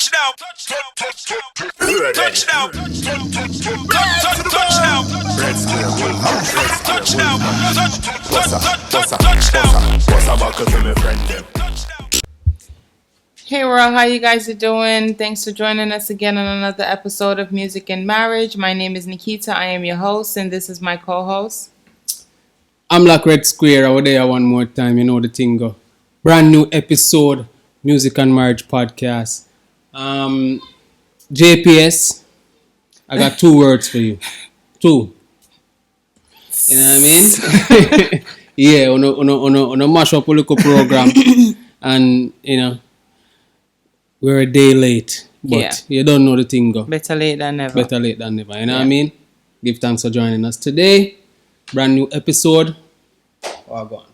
Touchdown. Touchdown. Touchdown. Hey world, how you guys are doing? Thanks for joining us again on another episode of Music and Marriage. My name is Nikita. I am your host, and this is my co-host. I'm like Red Square. Over there one more time, you know the thing go. Brand new episode, Music and Marriage podcast. JPS, I got 2 words for you. 2. You know what I mean? Yeah, on a mash up a little program, and you know we're a day late, but you don't know the thing go. Better late than never. Better late than never. You know what I mean? Give thanks for joining us today. Brand new episode. Oh, go on.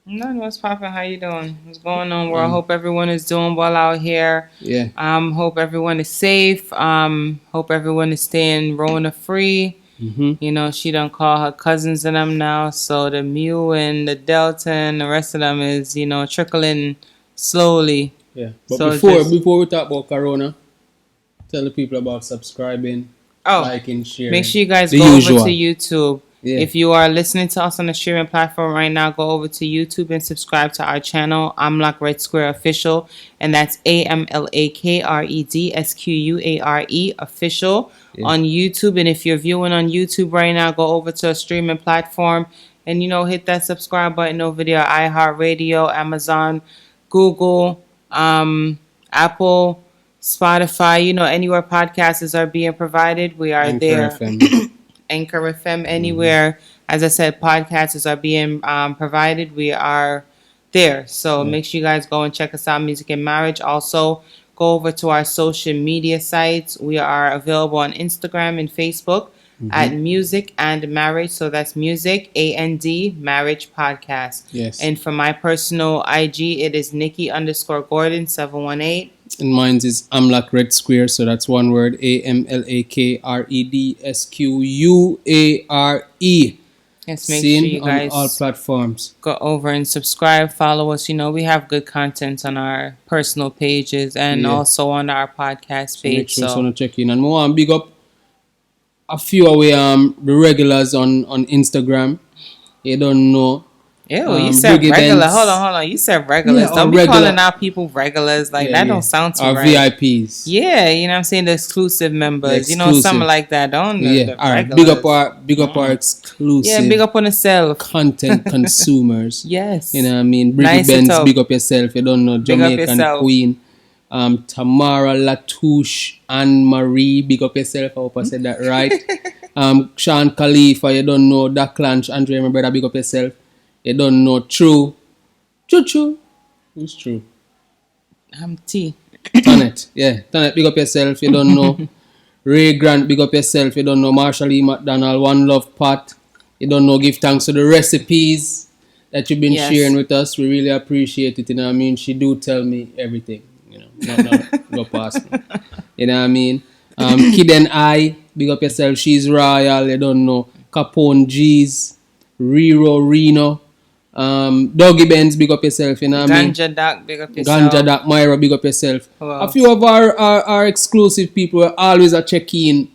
No, what's poppin'? How you doing? What's going on, world? Hope everyone is doing well out here. Yeah. Hope everyone is safe. Hope everyone is staying Rona free. Mm-hmm. You know, she done call her cousins and them now. So the Mu and the Delta and the rest of them is, you know, trickling slowly. Yeah. But so before we talk about Corona, tell the people about subscribing, liking, sharing. Make sure you guys the go usual. over to YouTube. Yeah. If you are listening to us on the streaming platform right now, go over to YouTube and subscribe to our channel, Amlak Red Square Official, and that's AMLAKREDSQUARE Official on YouTube. And if you're viewing on YouTube right now, go over to a streaming platform and, you know, hit that subscribe button over there. iHeartRadio, Amazon, Google, Apple, Spotify, you know, anywhere podcasts are being provided, we are Anchor there. FM. Anchor FM, anywhere. As I said, podcasts are being provided. We are there. So make sure you guys go and check us out, Music and Marriage. Also, go over to our social media sites. We are available on Instagram and Facebook at Music and Marriage. So that's Music, AND, Marriage Podcast. Yes. And for my personal IG, it is Nikki_Gordon 718. And mine is Amlak Red Square, so that's one word, AMLAKREDSQUARE. Yes, make sure you guys on all platforms. Go over and subscribe, follow us. You know, we have good content on our personal pages and also on our podcast page. Make sure to check in. And more, big up a few of the regulars on Instagram. You don't know. Ew, you said regular. Hold on. You said regulars. Don't be calling out people regulars. Like, that don't sound too right. VIPs. Yeah, you know what I'm saying? The exclusive members. You know, something like that. Don't all right. Big up our exclusive. Yeah, big up on yourself. Content consumers. Yes. You know what I mean? Bridget Benz, big up yourself. You don't know. Jamaican Queen. Tamara Latouche, Anne Marie, big up yourself. I hope I said that right. Sean Khalifa, you don't know. Daklanch, Andre, my brother, big up yourself. You don't know. True. Who's True? I'm T. Tanet, Tanet, big up yourself. You don't know. Ray Grant, big up yourself. You don't know. Marshall E. McDonald, One Love Pot. You don't know. Give thanks to the recipes that you've been sharing with us. We really appreciate it. You know what I mean? She do tell me everything. You know, not go past me. You know what I mean? Kid and I, big up yourself. She's royal. You don't know. Capone G's, Reno. Doggy Benz, big up yourself. You know what I mean? Ganja Doc, big up yourself. Ganja Doc, Myra, big up yourself. A few of our exclusive people are always a check-in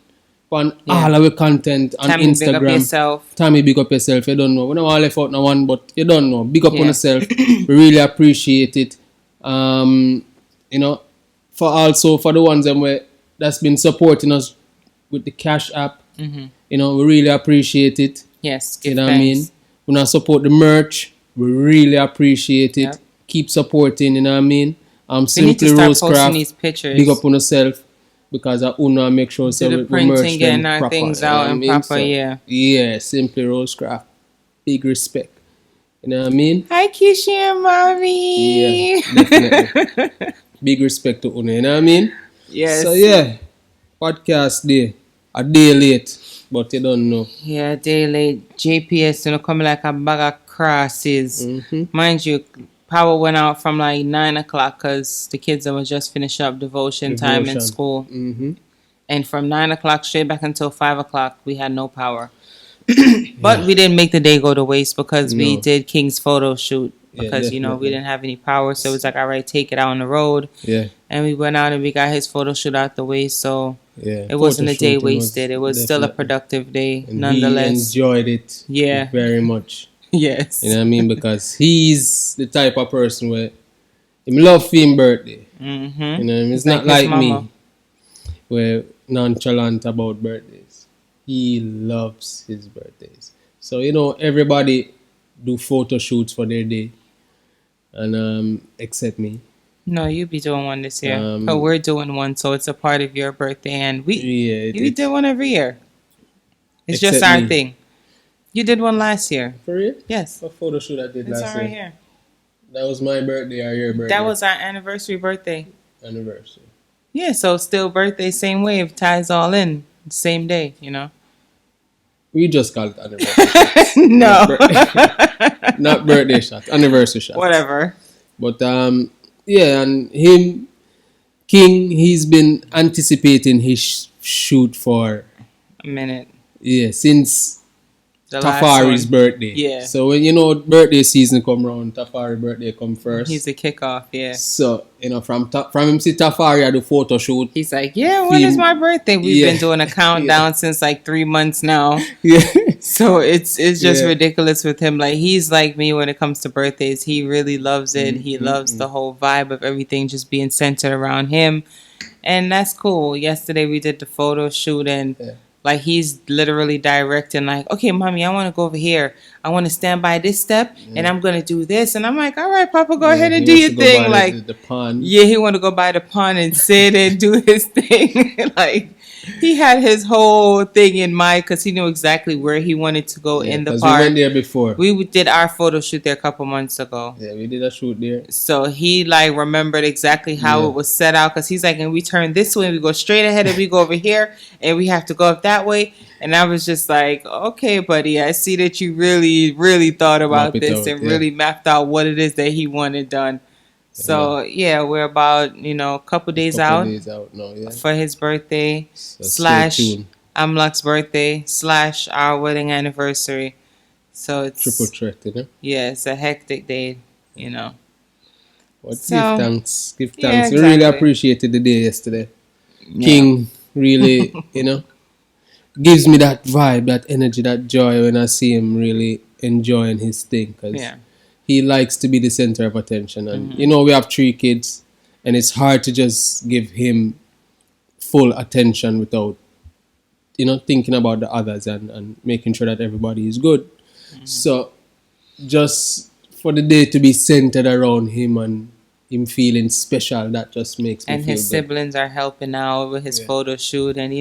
on all our content on Tammy, Instagram. Big up yourself. Tammy, big up yourself. You don't know. We don't want to left out no one, but you don't know. Big up on yourself. We really appreciate it. You know, for the ones that's been supporting us with the Cash App. You know, we really appreciate it. Yes, you know what I mean? We not support the merch. We really appreciate it. Yep. Keep supporting, you know what I mean? Simply Rosecraft, these pictures. Big up on yourself because I wanna make sure so the printing, getting our things out and proper, Yeah, Simply Rosecraft. Big respect. You know what I mean? Hi, Kishi and Marvy. Yeah, definitely. Big respect to Una, you know what I mean? Yes. So podcast day. A day late, but you don't know. Yeah, a day late. JPS, you know, coming like a bag of crosses. Mind you, power went out from like 9 o'clock because the kids that were just finished up devotion time in school. And from 9 o'clock straight back until 5 o'clock, we had no power. But we didn't make the day go to waste because we did King's photo shoot. because, we definitely. didn't have any power. So it was like, all right, take it out on the road. Yeah, And we went out and we got his photo shoot out the way. So yeah. it wasn't a Photo day shooting was wasted. It was still a definitely. productive day, And nonetheless. he enjoyed it Yeah. very much. Yes. You know what I mean? Because he's the type of person where him love him birthday. Mm-hmm. You know what I mean? It's Like not his like mama. me, where nonchalant about birthdays. He loves his birthdays. So, everybody do photo shoots for their day. And except me. No, you be doing one this year. Um, But we're doing one, so it's a part of your birthday. And we Yeah, did one every year. It's just Except our me. thing. You did one last year. For real? Yes. What photo shoot I did It's last all right year? here. That was my birthday or your birthday? That was our anniversary birthday. Anniversary. Yeah, so still birthday, same way. It ties all in. Same day, We just call it anniversary. No. Not birthday shot, anniversary shot. Whatever. But yeah, and him, King, he's been anticipating his shoot for A minute. since The last Tafari's one. birthday. Yeah. So when birthday season come around, Tafari birthday come first. He's the kickoff, yeah. So from him see Tafari at the photo shoot. He's like, yeah, when is my birthday? We've Yeah. been doing a countdown since like 3 months now. Yeah. So it's just Yeah. ridiculous with him. Like, he's like me when it comes to birthdays. He really loves it. He loves the whole vibe of everything just being centered around him. And that's cool. Yesterday we did the photo shoot and like he's literally directing like, okay, mommy, I want to go over here. I want to stand by this step and I'm going to do this. And I'm like, all right, Papa, go ahead and He do wants your to go thing. by Like, the pond. yeah, he want to go by the pond and sit and do his thing. Like, he had his whole thing in mind because he knew exactly where he wanted to go in the 'cause park. we went there before. We did our photo shoot there a couple months ago. Yeah, we did a shoot there. So he like remembered exactly how it was set out because he's like, and we turn this way and we go straight ahead and we go over here and we have to go up that way. And I was just like, okay, buddy, I see that you really, really thought about Map it this out, and yeah. really mapped out what it is that he wanted done. So yeah, we're about, a couple days out now, yeah. for his birthday So / stay tuned. Amlak's birthday / our wedding anniversary. So it's Triple threat, yeah, it's a hectic day, But So, give thanks. Give yeah, thanks. We really exactly. appreciated the day yesterday. Yeah. King really, gives me that vibe, that energy, that joy when I see him really enjoying his thing. Because Yeah. he likes to be the center of attention. And, we have 3 kids. And it's hard to just give him full attention without, thinking about the others and making sure that everybody is good. So just for the day to be centered around him and him feeling special, that just makes me And feel his good. siblings are helping out with his photo shoot, and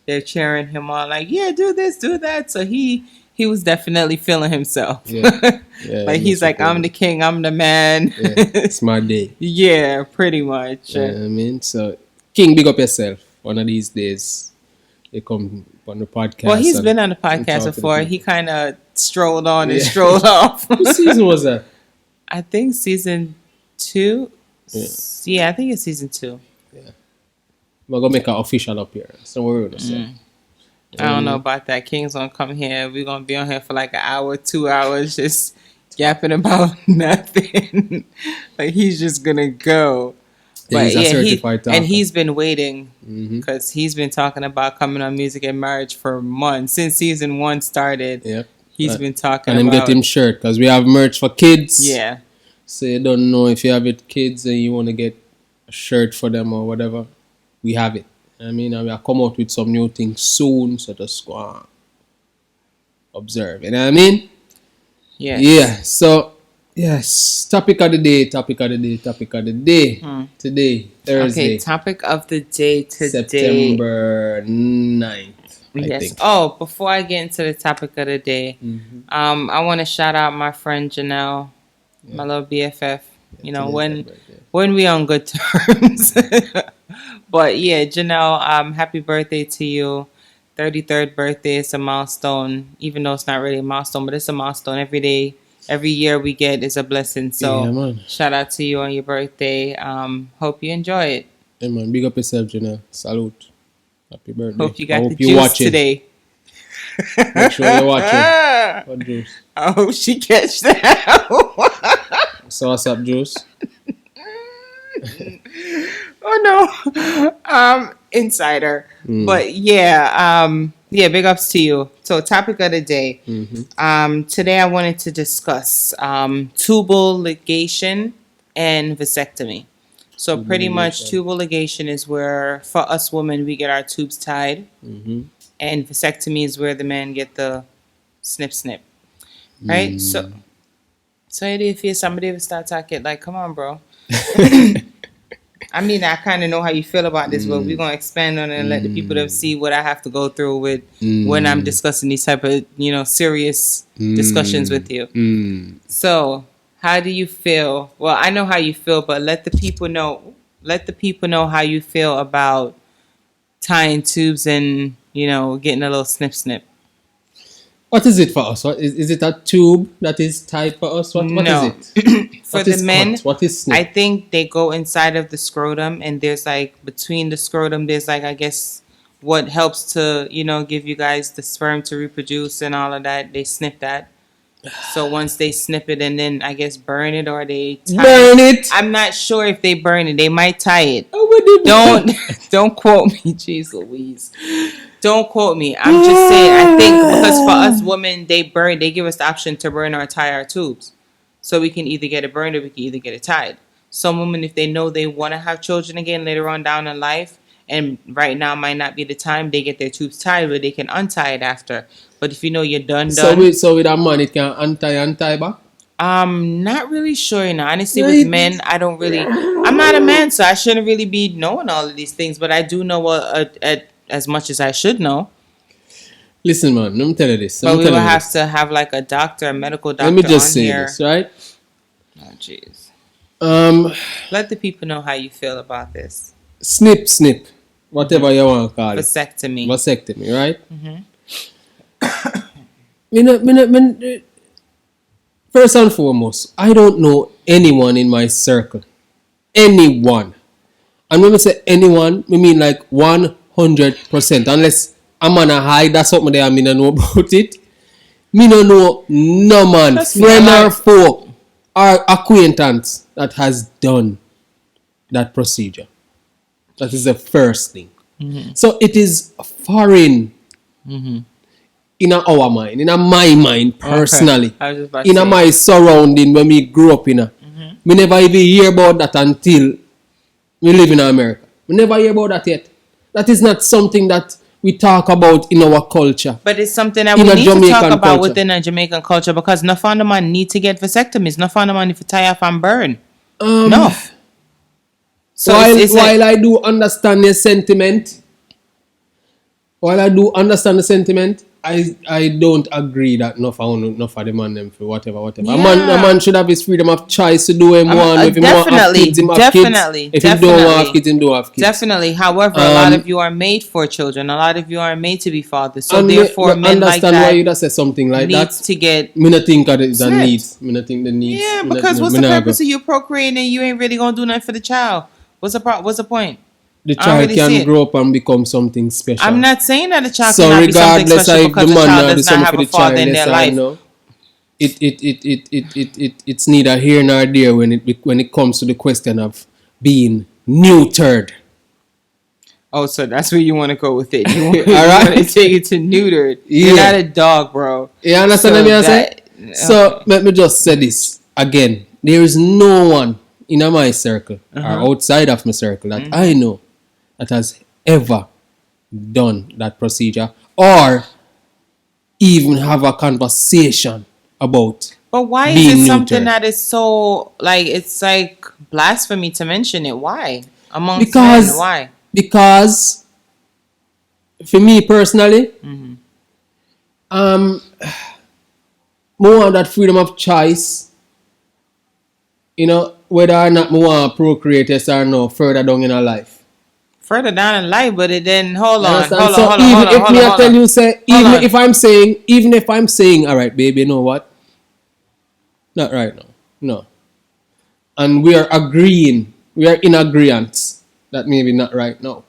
they're cheering him on, like, yeah, do this, do that. So he was definitely feeling himself. Yeah. Yeah, Like he's like, I'm the king, I'm the man. Yeah, it's my day. Yeah, pretty much. You know what I mean? So, King, big up yourself. One of these days, you come on the podcast. Well, he's and- been on the and talk podcast to the before. people. He kind of strolled on and Yeah. strolled off. What season was that? I think season 2. Yeah. Yeah, I think it's season 2. We're going to make an official up here. So, we're going to say. I don't know about that. King's gonna come here. We're gonna be on here for like an hour, 2 hours, just yapping about nothing. Like he's just gonna go. Yeah, he's a certified talker. and he's been waiting Mhm. because he's been talking about coming on Music and Marriage for months since season 1 started. Yeah. He's been talking And him about get him shirt because we have merch for kids. yeah. So, you don't know if you have it kids and you want to get a shirt for them or whatever. We have it. I mean, and we'll come out with some new things soon. So, just go on. Observe. You know what I mean? Yes. Yeah, so yes, topic of the day. Today, Thursday, Okay, topic of the day today. September 9th, I Yes. think. Oh, before I get into the topic of the day, Mhm. I want to shout out my friend Janelle, my little BFF. When we on good terms. But yeah, Janelle, happy birthday to you. 33rd birthday. It's a milestone, even though it's not really a milestone, but it's a milestone. Every day, every year we get is a blessing. So Yeah, man. shout out to you on your birthday. Hope you enjoy it. Hey, man, big up yourself, Janelle. Salute. Happy birthday. Hope you got I the hope you juice watching. today. Make sure you're watching. What juice? I hope she catch that. So what's up, Juice? Oh no, insider. But yeah, big ups to you. So topic of the day. Today I wanted to discuss tubal ligation and vasectomy. So pretty much tubal ligation is where for us women we get our tubes tied, and vasectomy is where the men get the snip, right? So how do you feel? Somebody will start talking like, come on, bro. I mean, I kind of know how you feel about this, but we're going to expand on it and let the people them see what I have to go through with when I'm discussing these type of, serious discussions with you. So, how do you feel? Well, I know how you feel, but let the people know how you feel about tying tubes and, getting a little snip. What is it for us? Is it a tube that is tied for us? What No. is it? For the men, what is snip? I think they go inside of the scrotum, and there's like between the scrotum, there's like I guess what helps to give you guys the sperm to reproduce and all of that. They snip that. So once they snip it and then I guess burn it or they burn it. I'm not sure if they burn it. They might tie it. Oh, don't quote me, jeez Louise. Don't quote me. I'm just saying. I think because for us women, they give us the option to burn or tie our tubes, so we can either get it burned or we can either get it tied. Some women, if they know they want to have children again later on down in life, and right now might not be the time, they get their tubes tied, but they can untie it after. But if you know you're done. So with a man, it can untie back. I'm not really sure, honestly, with men, I'm not a man, so I shouldn't really be knowing all of these things, but I do know as much as I should know. Listen, man, let me tell you this. But we will have to have like a doctor, a medical doctor. Let me just on say here. this, right? Oh, jeez. Let the people know how you feel about this. Snip, whatever you want to call it. Vasectomy, right? First and foremost, I don't know anyone in my circle. Anyone. And when we say anyone, we mean like 100%. Unless I'm on a high, that's something that I mean I know about it. Me no know no man, friend or folk or acquaintance that has done that procedure. That is the first thing. So it is foreign in our mind, in my mind personally, in my surrounding when we grew up in. We never even hear about that until we live in America. We never hear about that yet. That is not something that we talk about in our culture. But it's something that we need to talk about within a Jamaican culture, because no fond of man need to get vasectomies. No fond of man if you tie off and burn. No. So while I do understand the sentiment, I don't agree that enough of the man them for whatever. Yeah. A man should have his freedom of choice to do him one. If he want have kids, him have kids. If he don't want kids, him don't have kids. Definitely. However, a lot of you are made for children. A lot of you are made to be fathers. So therefore, men like that why you just say something like that. To get. Me not think that it's a need. Me not think the needs. Yeah, because what's the purpose of you procreating and you ain't really gonna do nothing for the child? What's the point? The child can grow up and become something special. I'm not saying that the child cannot be something special because the child does not have a father in their life. It's neither here nor there when it comes to the question of being neutered. Oh, so that's where you want to go with it. You want to take it to neutered. Yeah. You're not a dog, bro. You understand what I'm saying? Okay. So let me just say this again. There is no one in my circle or outside of my circle that I know that has ever done that procedure or even have a conversation about. But why is it something that is so it's like blasphemy to mention it? Why? Amongst men, why? Because for me personally, more that freedom of choice, whether or not I want to procreate yes or no further down in our life. Further down in life, but it then hold on. Even if I'm saying, all right, baby, you know what? Not right now. No. And we are in agreement that maybe not right now.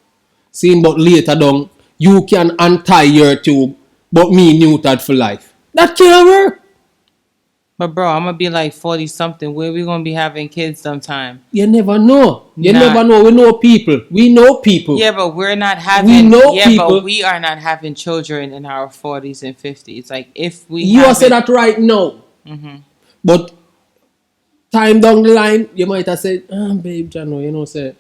Seeing but later down, you can untie your tube, but me neutered for life. That can't work. But bro, I'm gonna be like 40 something. Where we gonna be having kids sometime? You never know. You never know. We know people. We know people. Yeah, but we're not having. We know people. But we are not having children in our 40s and 50s. Like if we. You say that right now. Mm-hmm. But time down the line, you might have said, babe, Jano, you know, say,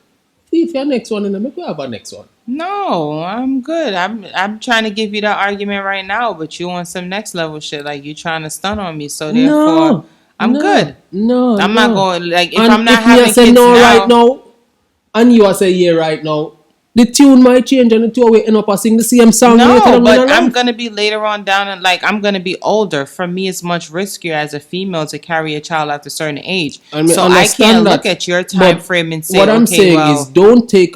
if your next one, and make we have a next one. No, I'm good. I'm trying to give you that argument right now, but you want some next level shit. Like you trying to stun on me, so therefore I'm good. No, I'm not going. Like if and I'm not if having say kids no now, right now, and you are say yeah right now, the tune might change and the two will end up sing the same song. No, but I'm gonna be later on down and like I'm gonna be older. For me, it's much riskier as a female to carry a child at a certain age. So I can't look at your time frame and say, what I'm saying is, don't take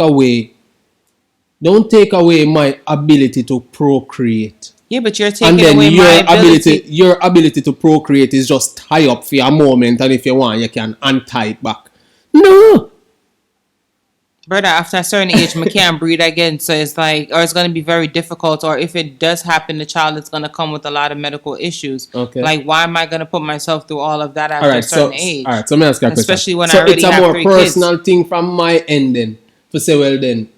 away my ability to procreate. Yeah, but you're taking away my ability. Your ability to procreate is just tie up for a moment, and if you want, you can untie it back. No. Brother, after a certain age, I can't breed again. So it's like, or it's going to be very difficult. Or if it does happen, the child is going to come with a lot of medical issues. Okay. Like, why am I going to put myself through all of that after a certain age? All right, so let me ask you a question. Especially when I already have 3 kids. So it's a more personal thing from my end then. To say, well then,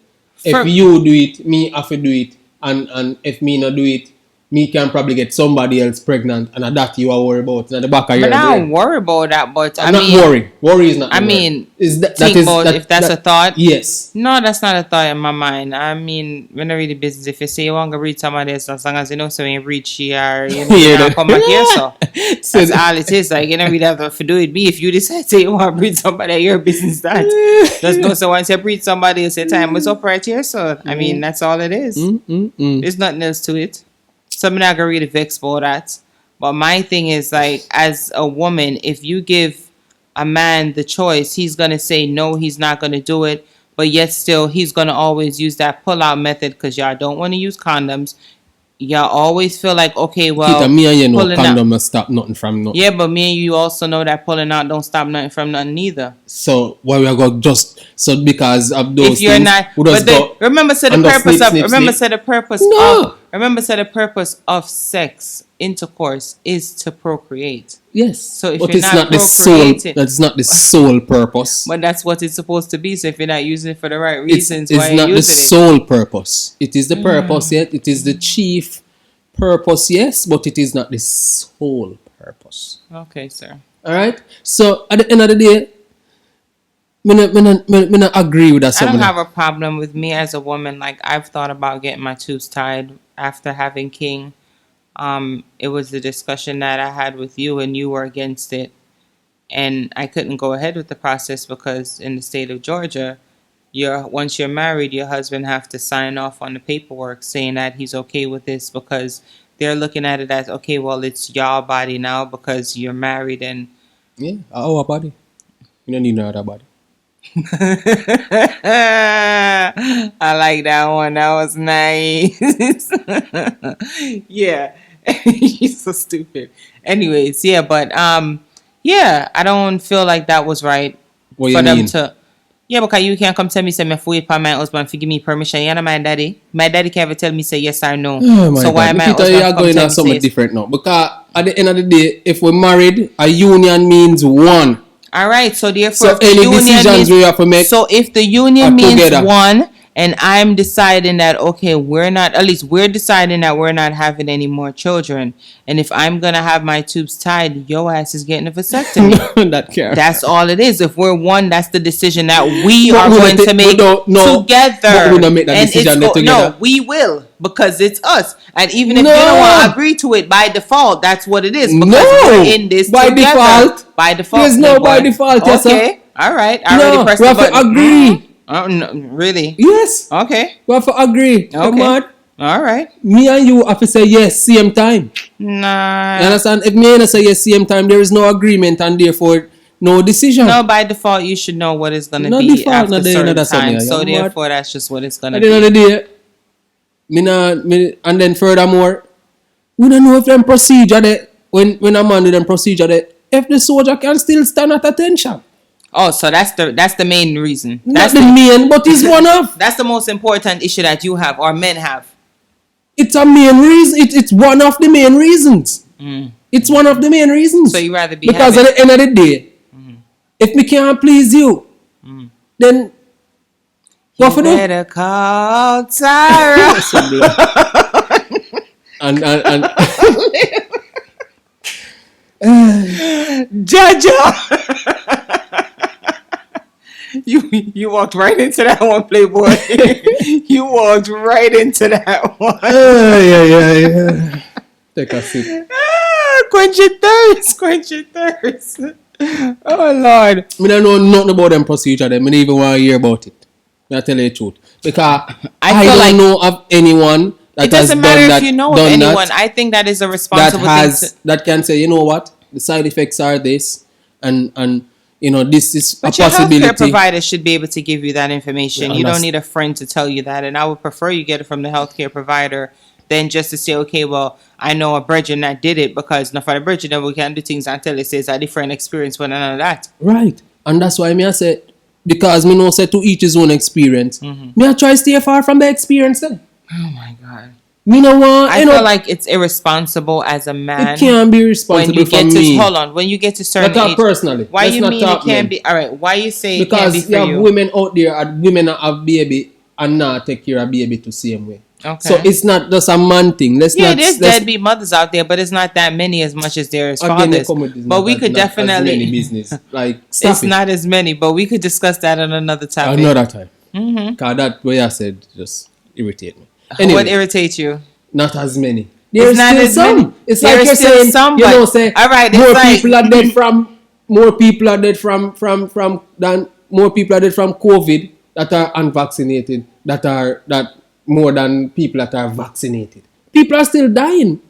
if you do it, me have to do it. And if me not do it, me can probably get somebody else pregnant, and that you are worried about in the back of your brain. I don't worry about that, but I'm not worry. Worry is not. I mean, if that's a thought. Yes. No, that's not a thought in my mind. I mean, when I read the business, if you say you want to read somebody else, as long as you know, so when you read she or you know, come back here, so that's all it is. Like you don't really have to do it. Me, if you decide to you want to read somebody, your business that. There's no so once you read somebody, it's your time was up right here. So I mean, that's all it is. There's nothing else to it. So I'm not gonna really vex for that. But my thing is like, as a woman, if you give a man the choice, he's gonna say no, he's not gonna do it. But yet still, he's gonna always use that pull-out method because y'all don't want to use condoms. Y'all always feel like, okay, well, Keita, me and you know condom will stop nothing from nothing. Yeah, but me and you also know that pulling out don't stop nothing from nothing either. So why we are going just so because of those if you're things, not, but then, remember, said the purpose of sex intercourse is to procreate. Yes. So if but you're it's not the sole, that's not the sole purpose. But that's what it's supposed to be. So if you're not using it for the right reasons, it's not the sole purpose. It is the purpose, yet it is the chief purpose, yes, but it is not the sole purpose. Okay, sir. All right. So at the end of the day, me not agree with that. I don't have a problem with me as a woman. Like I've thought about getting my tubes tied after having King. It was the discussion that I had with you, and you were against it, and I couldn't go ahead with the process because in the state of Georgia, once you're married, your husband have to sign off on the paperwork saying that he's okay with this because they're looking at it as okay, well, it's your body now because you're married and our body. You don't need no other body. I like that one. That was nice. Yeah. You're so stupid. Anyways, yeah, but I don't feel like that was right what for them mean? To. Yeah, because you can't come tell me say me wait for my husband to give me permission. You're not my daddy. My daddy can't ever tell me say yes or no. So why am I going on something different now? Because at the end of the day, if we're married, a union means one. All right, so therefore, so any decisions we have to make. So if the union means together. One, and I'm deciding that okay, we're deciding that we're not having any more children, and if I'm gonna have my tubes tied, your ass is getting a vasectomy. That's all it is. If we're one, that's the decision that we are going to make together. We don't make that decision together. No, we will. Because it's us. And even if you don't want to agree to it by default, that's what it is. Because we're in this by together. Default. By default. There's no by default. Okay. All right. I already pressed the button. We have to agree. No, really? Yes. Okay. We have to agree. Okay. Come on. All right. Me and you have to say yes same time. Nah. You understand? If me and you say yes same time, there is no agreement and therefore no decision. No, by default, you should know what it's going to be default, after certain time. So therefore, that's just what it's going to be. At the end of the day, and then furthermore, we don't know if them procedure that when a man do them procedure that if the soldier can still stand at attention. Oh, so that's the main reason. That's the main, but it's one of. That's the most important issue that you have or men have. It's a main reason. It's one of the main reasons. It's one of the main reasons. So you rather be because at the end of the day, if me can't please you, then what for do? Better call Tyra. and Jaja. You walked right into that one, Playboy. You walked right into that one. yeah. Take a sip. Quench your thirst. Quench your thirst. Oh, Lord. I don't know nothing about them procedure. I don't even want to hear about it. I tell you the truth. Because I don't know of anyone that has done that. It doesn't matter if you know of anyone. I think that is a responsible thing. That can say, you know what? The side effects are this. And you know, this is but a possibility. But your healthcare provider should be able to give you that information. Yeah, you don't need a friend to tell you that. And I would prefer you get it from the healthcare provider than just to say, okay, well, I know a virgin that did it because not for the virgin, then we can't do things until it says a different experience with none of that. Right. And that's why me I say, because me know say to each his own experience, me I try stay far from the experience then. Oh my God. Me no want, I feel like it's irresponsible as a man. It can't be responsible for me. Hold on. When you get to certain age. Personally. Why you mean it can't be? All right. Why you say it can't be for you? Because you have women out there and women that have baby and not take care of baby the same way. Okay. So it's not just a man thing. There's deadbeat mothers out there, but it's not that many as much as there is fathers. But we could definitely business. Like it's not as many, but we could discuss that on another topic. Another time. Because that way I said just irritate me. Anyway, what irritates you? Not as many. There's not as many. It's like you're saying, some, you know, say all right, more people are dead from COVID that are unvaccinated that more than people that are vaccinated. People are still dying.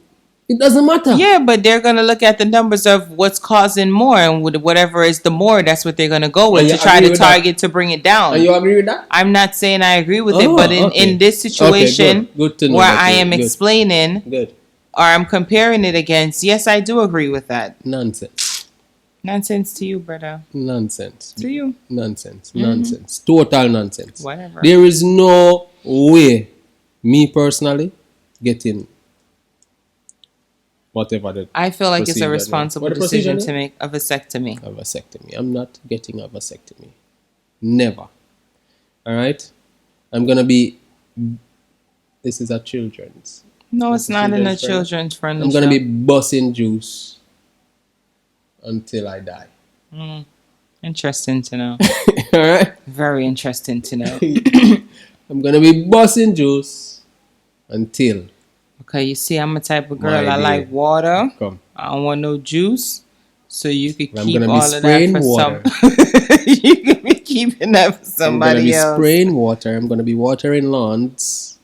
It doesn't matter. Yeah, but they're going to look at the numbers of what's causing more, and whatever is the more, that's what they're going to go with to try to target to bring it down. And you agree with that? I'm not saying I agree with it, but in this situation good to know where I am explaining or I'm comparing it against, yes, I do agree with that. Nonsense. Nonsense to you, brother. Nonsense. To you. Nonsense. Nonsense. Total nonsense. Whatever. There is no way, me personally, getting whatever the I feel like it's a responsible decision to make a vasectomy. A vasectomy. I'm not getting a vasectomy. Never. All right? I'm going to be... This is a children's. No, it's not in a children's friendly I'm going to be bussing juice until I die. Interesting to know. All right? Very interesting to know. I'm going to be bussing juice until... Okay, you see, I'm a type of girl. I like water. Come. I don't want no juice. So you could I'm keep gonna all be of that for water. You could be keeping that for somebody else. I'm going to be spraying water. I'm going to be watering lawns.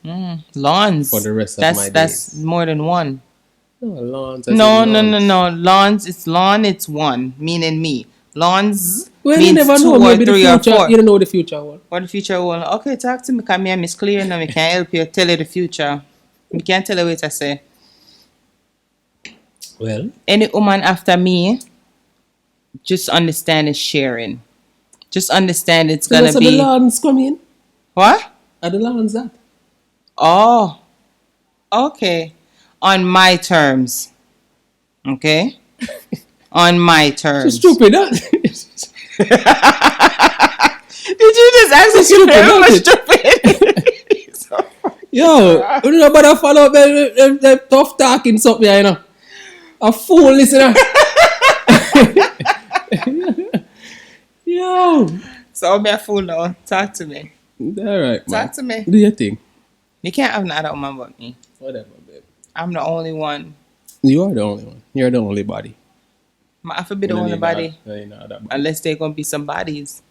Lawns? For the rest of my days. That's more than one. No, lawns. No. Lawns, it's lawn, it's one. Meaning me. Lawns means you never know. 2 or Maybe 3 the or future, 4. You don't know the future one. What the future one? Okay, talk to me. Come here, Miss Clear. Now, we can't help you. Tell you the future. We can't tell you what I say. Well, any woman after me, just understand it's sharing. Just understand it's gonna be. the lawns come in. What? Are the lawns that? Oh, okay. On my terms. Okay. On my terms. So stupid, huh? Did you just ask me stupid? Yo, you know about follow up the tough talking something, you know. A fool listener. Yo. So I'm a fool now. Talk to me. Alright, man. Talk to me. Do your thing. You can't have another woman but me. Whatever, babe. I'm the only one. You are the only one. You're the only body. I have to be the only body. Body. Unless they're gonna be some bodies.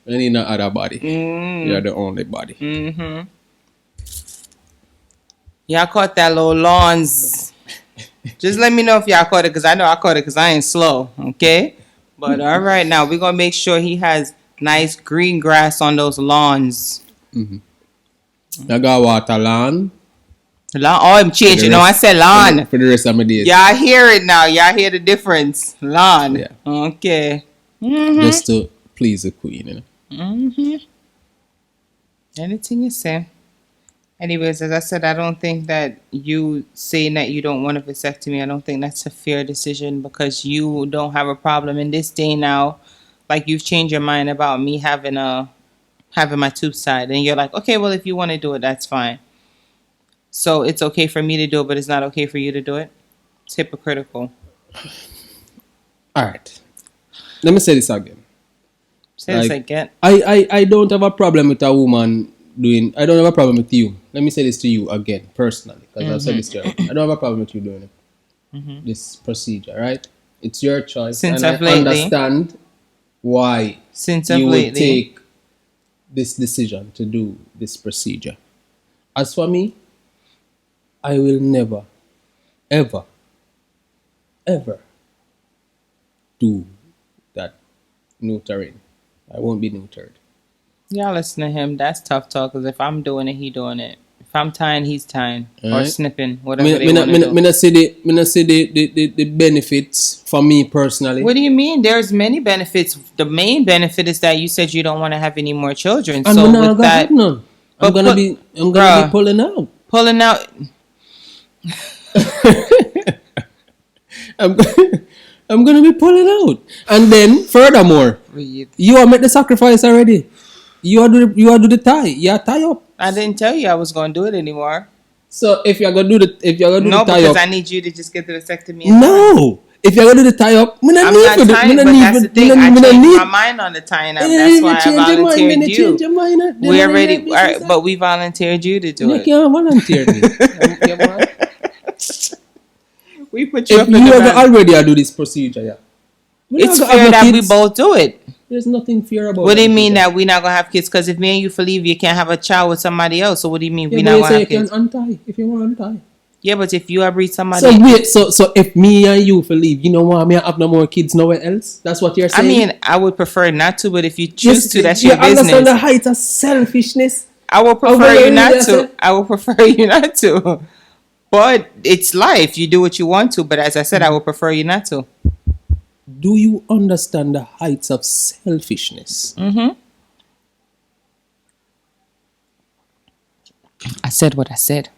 You need no other body. You're the only body. Y'all caught that little lawns. Just let me know if y'all caught it, because I know I caught it because I ain't slow, okay? But all right, now we're going to make sure he has nice green grass on those lawns. I got water lawn. Lawn? Oh, I'm changing. No, I said lawn. For the rest of my days. Y'all hear it now. Y'all hear the difference. Lawn. Yeah. Okay. Just to please the queen, you know? Anything you say. Anyways, as I said, I don't think that you saying that you don't want a vasectomy, I don't think that's a fair decision because you don't have a problem in this day now. Like you've changed your mind about me having my tube side, and you're like, okay, well, if you want to do it, that's fine. So it's okay for me to do it, but it's not okay for you to do it. It's hypocritical. All right. Let me say this again. Say this again. I don't have a problem with a woman doing. I don't have a problem with you. Let me say this to you again personally, because I've said this to you. I don't have a problem with you doing it. This procedure, right? It's your choice, Since and of I lately. understand why Since of you would lately. take this decision to do this procedure. As for me, I will never, ever, ever do that neutering. I won't be neutered. Y'all listen to him. That's tough talk. Because if I'm doing it, he doing it. If I'm tying, he's tying. Or Alright. snipping. Whatever they want to do. Me not see the benefits for me personally. What do you mean? There's many benefits. The main benefit is that you said you don't want to have any more children. And So I'm not with gonna that, have none. I'm But gonna bruh. be pulling out. pulling out. I'm, I'm gonna be pulling out. And then furthermore, you are make the sacrifice already. You are do the tie. You tie up. I didn't tell you I was going to do it anymore. So if you're gonna do the No, tie because up, I need you to just get the vasectomy. no. If you're gonna do the tie up, I'm not tying, but that's the thing. I changed my mind on the tying up. That's why I volunteered you. We already, but we volunteered you to do You it. can't volunteer me. We put you If up in you the ever van. already do this procedure, yeah. It's fair that we both do it. There's nothing fair about it. What do you mean that we're not gonna have kids? Because if me and you leave, you can't have a child with somebody else. So what do you mean Yeah, we're but not you gonna say have you kids? can untie if you want to untie. Yeah, but if you breed somebody, So wait, so if me and you leave, you know why me have no more kids nowhere else? That's what you're I saying? mean, I would prefer not to, but if you choose to, that's you your business. understand the height of selfishness? I would How prefer will you you not really to. say? I would prefer you not to. But it's life. You do what you want to. But as I said, I would prefer you not to. Do you understand the heights of selfishness? I said what I said.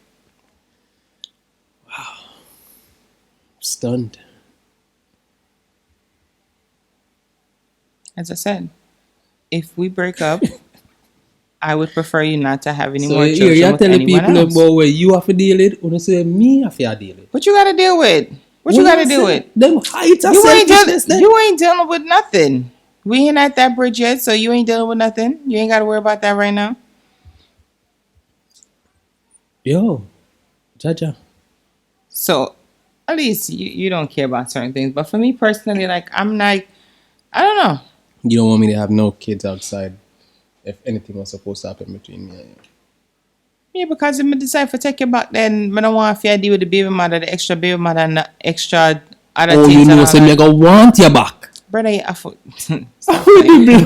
Stunned. As I said, if we break up, I would prefer you not to have any So more here children you're with telling anyone people else. about where you have to deal with, when you say me have to deal with. What you got to deal with? What you got to deal with? Them heights of You selfishness then. you ain't dealing with nothing. We ain't at that bridge yet, so you ain't dealing with nothing. You ain't got to worry about that right now. Yo, Jaja. So at least you don't care about certain things. But for me personally, like I'm like, I don't know. You don't want me to have no kids outside if anything was supposed to happen between me and you. Yeah, because if I decide to take you back, then I don't want to deal with the baby mother, the extra baby mother, and the extra other Oh, things. you and know, all so that. me go want you back. Brother, stop playing.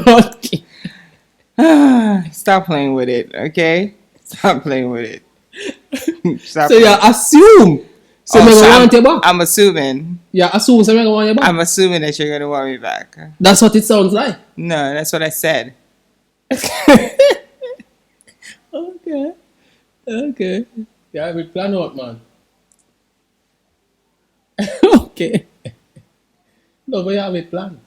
Stop playing with it, okay? Stop playing with it. Stop So you playing. assume. So me go want you back. I'm assuming. Yeah, assume so me go want you back. I'm assuming that you're gonna want me back. That's what it sounds like. No, that's what I said. Okay. Okay. Yeah, we plan out, man. Okay. No, but you have a plan.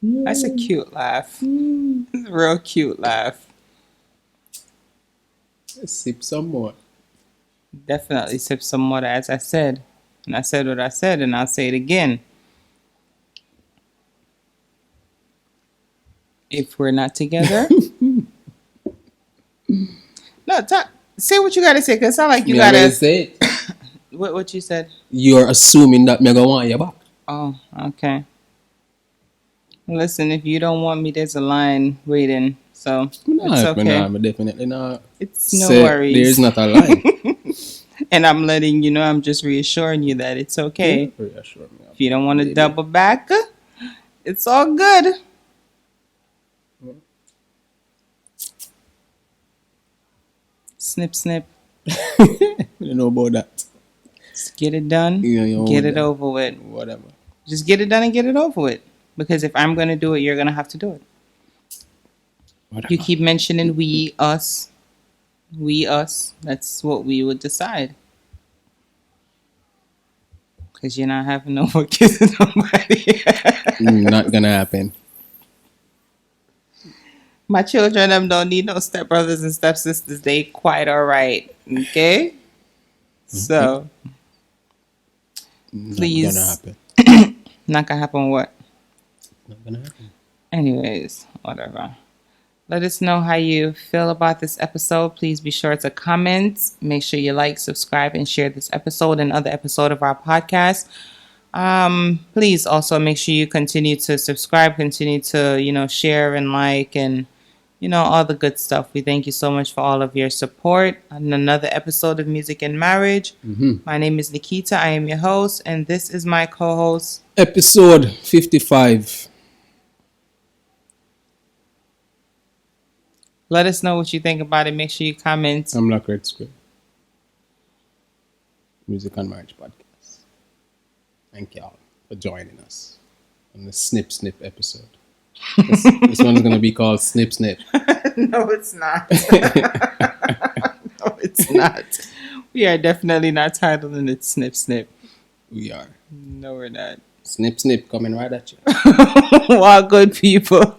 That's a cute laugh. Real cute laugh. Let's sip some more. Definitely sip some water, as I said. And I said what I said, and I'll say it again. If we're not together. No, say what you gotta say, because it's not like you gotta say it. what you said. You're assuming that me go want you back. Oh, okay. Listen, if you don't want me, there's a line waiting. So it's okay. No, definitely not. It's no worries. There's not a line. And I'm letting you know, I'm just reassuring you that it's okay. Yeah, reassure me. If you don't want to double back, it's all good. Snip, snip. You know about that. Just get it done. Yeah, Get it over with. Whatever. Just get it done and get it over with. Because if I'm going to do it, you're going to have to do it. Whatever. You keep mentioning we, us. We, us. That's what we would decide. Because you're not having no more kids with nobody. Not gonna happen. My children them don't need no stepbrothers and stepsisters. They quite all right. Okay? So, please. Not gonna happen. Not gonna happen what? Not gonna happen. Anyways, whatever. Let us know how you feel about this episode. Please be sure to comment. Make sure you like, subscribe, and share this episode and other episode of our podcast. Please also make sure you continue to subscribe, continue to, share and like and, all the good stuff. We thank you so much for all of your support on another episode of Music and Marriage. My name is Nikita. I am your host, and this is my co-host. Episode 55. Let us know what you think about it. Make sure you comment. I'm Black Red Square. Music and Marriage Podcast. Thank y'all for joining us on the Snip Snip episode. This one's going to be called Snip Snip. No, it's not. No, it's not. We are definitely not titling it Snip Snip. We are. No, we're not. Snip Snip coming right at you. Well, good people.